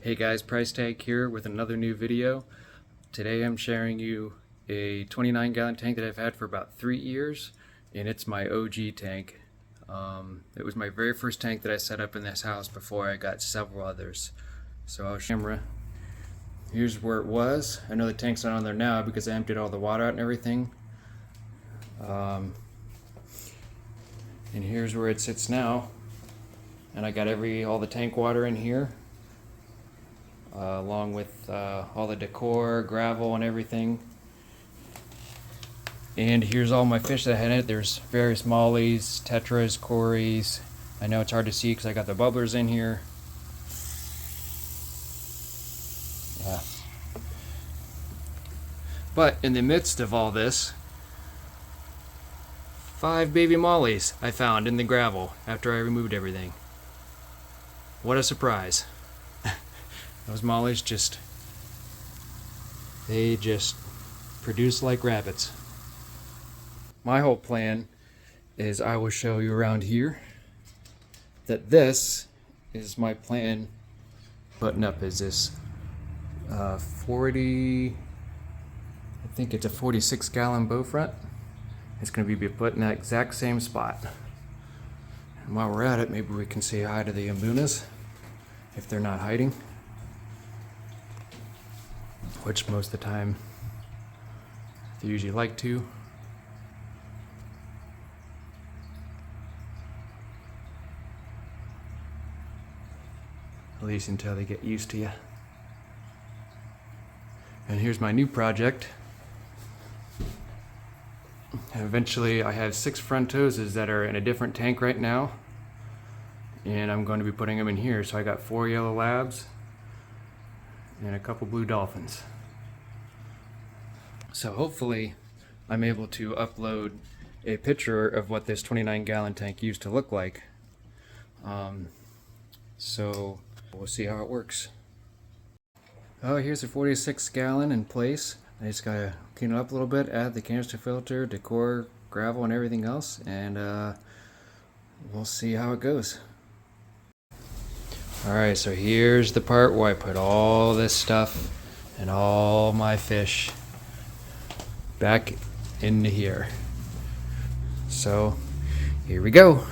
Hey guys, Price Tag here with another new video. Today I'm sharing you a 29 gallon tank that I've had for about 3 years, and it's my OG tank. It was my very first tank that I set up in this house before I got several others. So I'll show you. Here's where it was. I know the tank's not on there now because I emptied all the water out and everything. And here's where it sits now. And I got all the tank water in here. Along with all the decor, gravel, and everything. And here's all my fish that I had in it. There's various mollies, tetras, cories. I know it's hard to see because I got the bubblers in here. Yeah. But in the midst of all this, 5 baby mollies I found in the gravel after I removed everything. What a surprise. Those mollies they just produce like rabbits. My whole plan is I will show you around here that this is my plan. Button up is this 40, I think it's a 46 gallon Bowfront. It's going to be put in that exact same spot. And while we're at it, maybe we can say hi to the Mbunas if they're not hiding. Which most of the time they usually like to. At least until they get used to you. And here's my new project. Eventually I have 6 frontoses that are in a different tank right now. And I'm going to be putting them in here. So I got 4 yellow labs and a couple blue dolphins. So hopefully I'm able to upload a picture of what this 29 gallon tank used to look like. So we'll see how it works. Oh, here's a 46 gallon in place. I just gotta clean it up a little bit, add the canister filter, decor, gravel, and everything else, and we'll see how it goes. Alright, so here's the part where I put all this stuff and all my fish back into here. So here we go.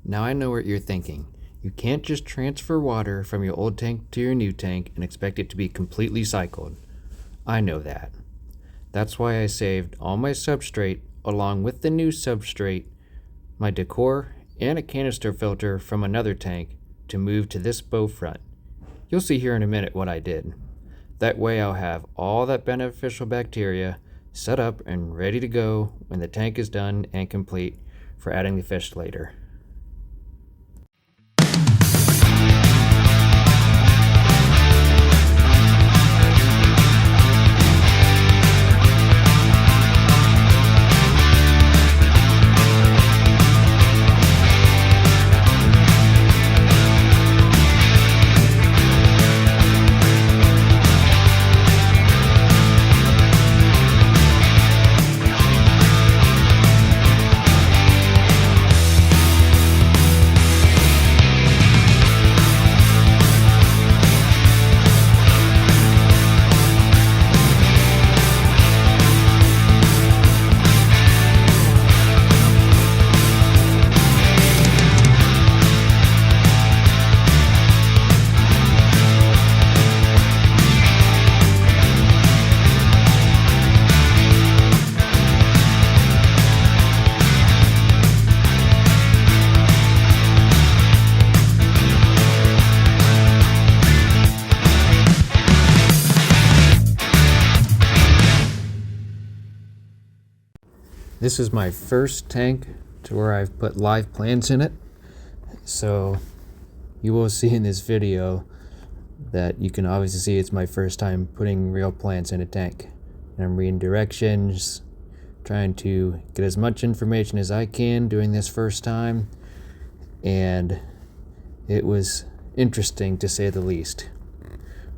Now I know what you're thinking. You can't just transfer water from your old tank to your new tank and expect it to be completely cycled. I know that. That's why I saved all my substrate along with the new substrate, my decor, and a canister filter from another tank to move to this Bowfront. You'll see here in a minute what I did. That way I'll have all that beneficial bacteria set up and ready to go when the tank is done and complete for adding the fish later. This is my first tank to where I've put live plants in it. So you will see in this video that you can obviously see it's my first time putting real plants in a tank. And I'm reading directions, trying to get as much information as I can doing this first time. And it was interesting to say the least.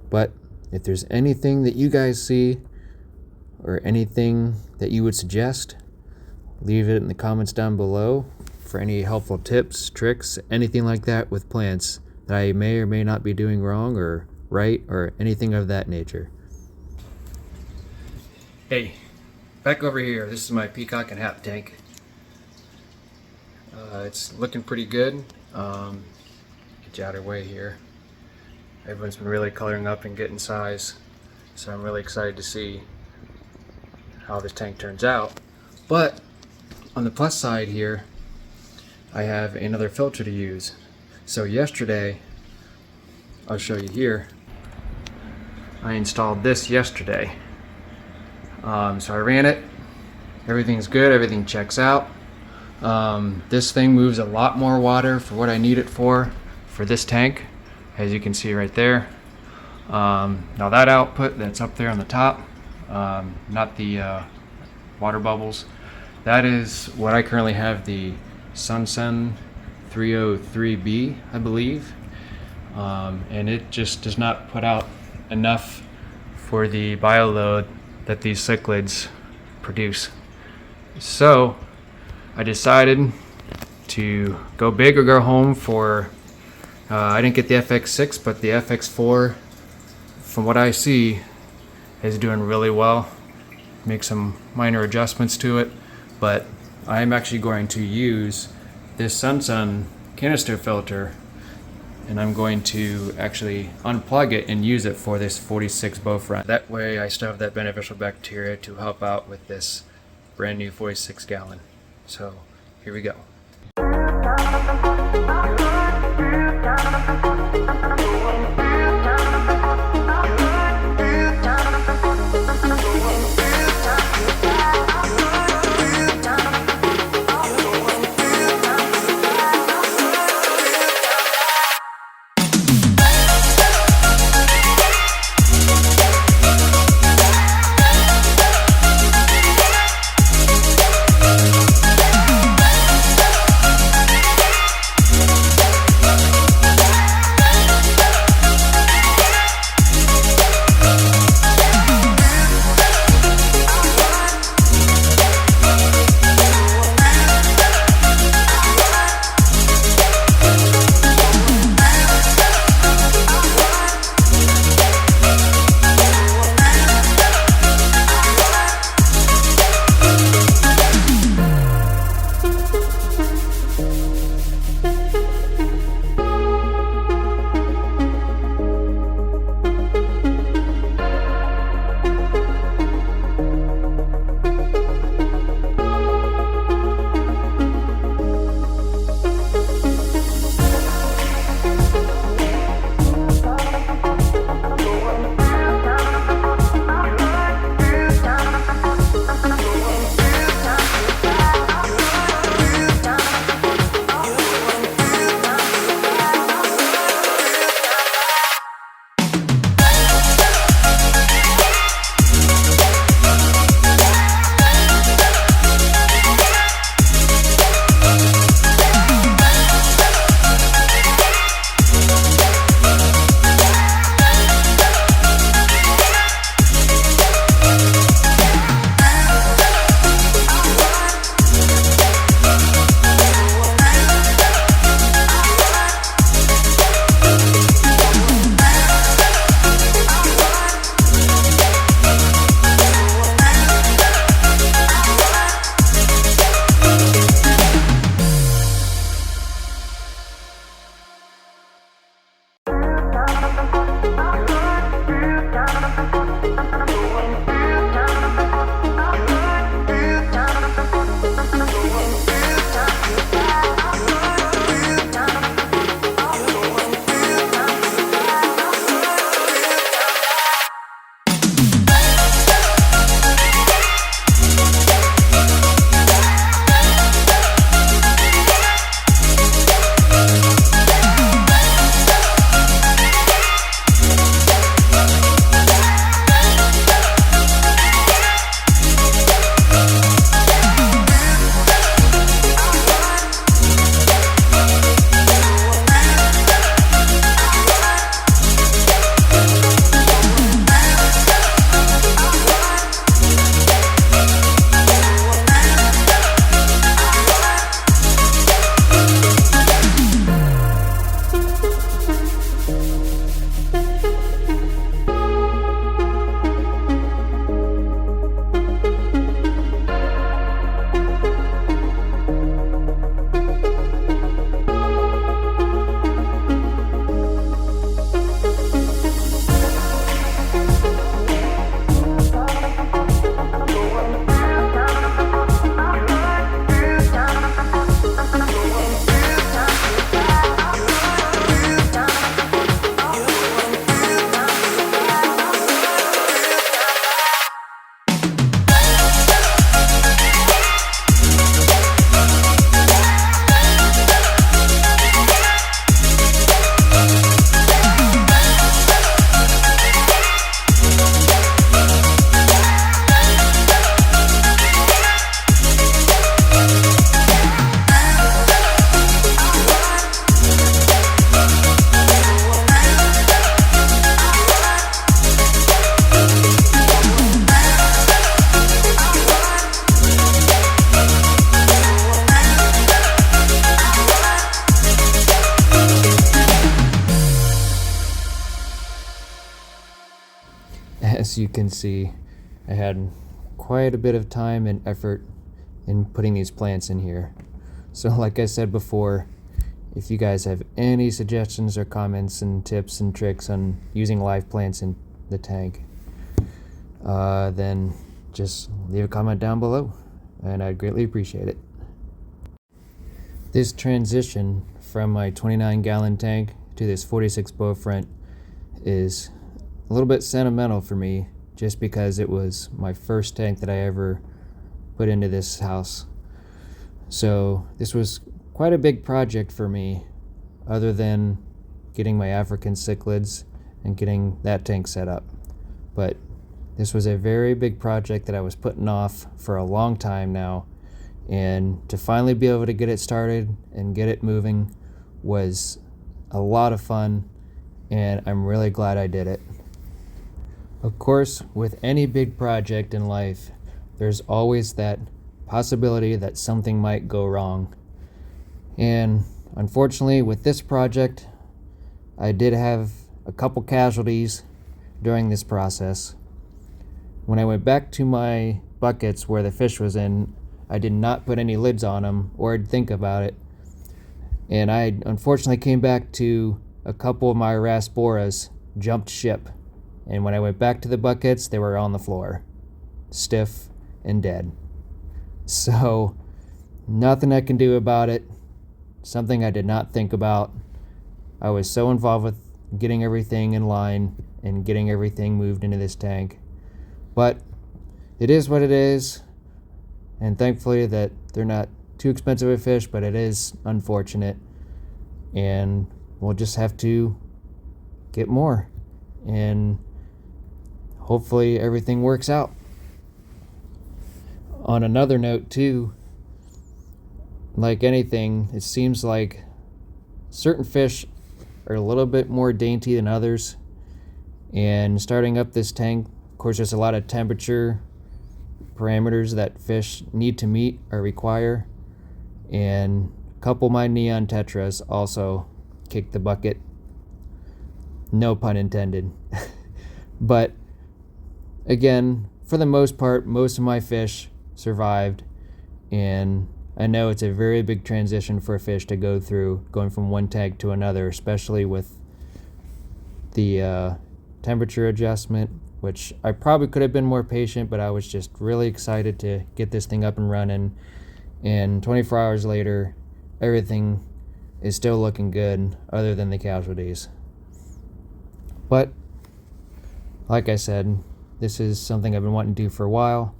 But if there's anything that you guys see or anything that you would suggest, leave it in the comments down below for any helpful tips, tricks, anything like that with plants that I may or may not be doing wrong or right or anything of that nature. Hey, back over here. This is my peacock and hat tank. It's looking pretty good. Get you out of the way here. Everyone's been really coloring up and getting size, so I'm really excited to see how this tank turns out. But on the plus side here, I have another filter to use. So yesterday, I'll show you here, I installed this yesterday. So I ran it, everything's good, everything checks out. This thing moves a lot more water for what I need it for this tank, as you can see right there. Now that output that's up there on the top, not the water bubbles, that is what I currently have, the Sunsun 303B, I believe. And it just does not put out enough for the bioload that these cichlids produce. So I decided to go big or go home for, I didn't get the FX6, but the FX4, from what I see, is doing really well. Make some minor adjustments to it. But I'm actually going to use this Sunsun canister filter, and I'm going to actually unplug it and use it for this 46 Bowfront. That way I still have that beneficial bacteria to help out with this brand new 46 gallon. So here we go. as you can see, I had quite a bit of time and effort in putting these plants in here. So like I said before, if you guys have any suggestions or comments and tips and tricks on using live plants in the tank, then just leave a comment down below and I'd greatly appreciate it. This transition from my 29-gallon tank to this 46 Bowfront is a little bit sentimental for me, just because it was my first tank that I ever put into this house. So this was quite a big project for me, other than getting my African cichlids and getting that tank set up. But this was a very big project that I was putting off for a long time now, and to finally be able to get it started and get it moving was a lot of fun, and I'm really glad I did it. Of course, with any big project in life, there's always that possibility that something might go wrong. And unfortunately, with this project, I did have a couple casualties during this process. When I went back to my buckets where the fish was in, I did not put any lids on them or think about it. And I unfortunately came back to a couple of my Rasporas jumped ship. And when I went back to the buckets, they were on the floor, stiff and dead. So, nothing I can do about it. Something I did not think about. I was so involved with getting everything in line and getting everything moved into this tank. But it is what it is. And thankfully that they're not too expensive a fish, but it is unfortunate. And we'll just have to get more. And hopefully everything works out. On another note too, like anything, it seems like certain fish are a little bit more dainty than others. And starting up this tank, of course, there's a lot of temperature parameters that fish need to meet or require. And a couple of my neon tetras also kicked the bucket. No pun intended. But again, for the most part, most of my fish survived, and I know it's a very big transition for a fish to go through, going from one tank to another, especially with the temperature adjustment, which I probably could have been more patient, but I was just really excited to get this thing up and running. And 24 hours later, everything is still looking good, other than the casualties. But like I said, this is something I've been wanting to do for a while,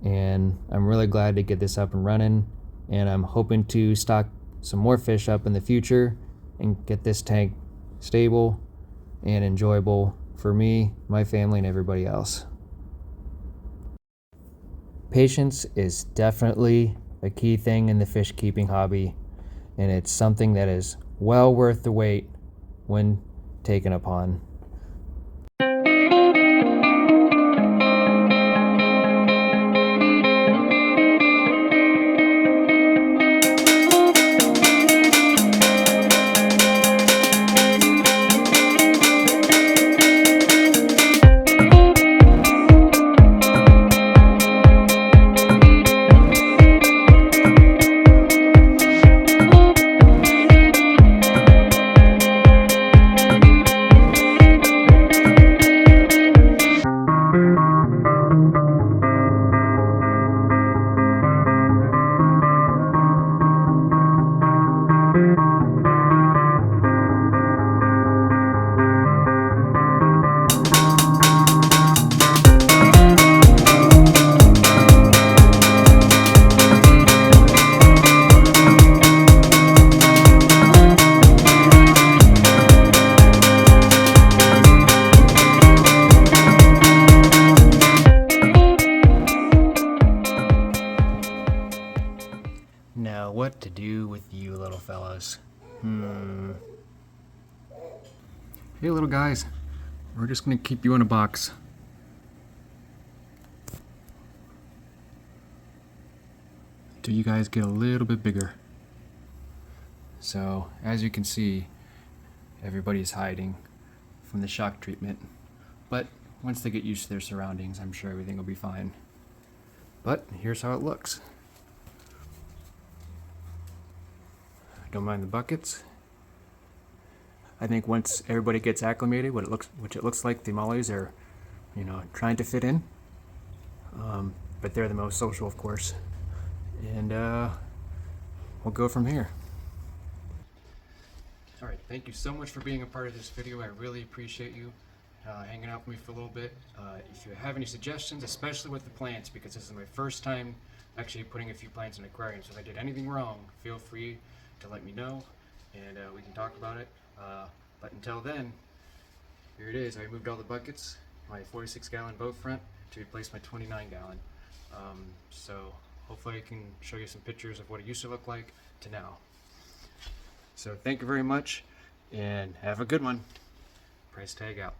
and I'm really glad to get this up and running, and I'm hoping to stock some more fish up in the future and get this tank stable and enjoyable for me, my family, and everybody else. Patience is definitely a key thing in the fish keeping hobby, and it's something that is well worth the wait when taken upon. Now, what to do with you little fellas? Hey little guys, we're just gonna keep you in a box. Till you guys get a little bit bigger. So, as you can see, everybody's hiding from the shock treatment. But once they get used to their surroundings, I'm sure everything will be fine. But here's how it looks. Don't mind the buckets. I think once everybody gets acclimated, which it looks like the mollies are, trying to fit in. But they're the most social, of course. And we'll go from here. All right, thank you so much for being a part of this video. I really appreciate you hanging out with me for a little bit. If you have any suggestions, especially with the plants, because this is my first time actually putting a few plants in aquariums, so if I did anything wrong, feel free to let me know, and we can talk about it. But until then, here it is. I moved all the buckets, my 46-gallon Bowfront, to replace my 29-gallon. So hopefully I can show you some pictures of what it used to look like to now. So thank you very much, and have a good one. Price tag out.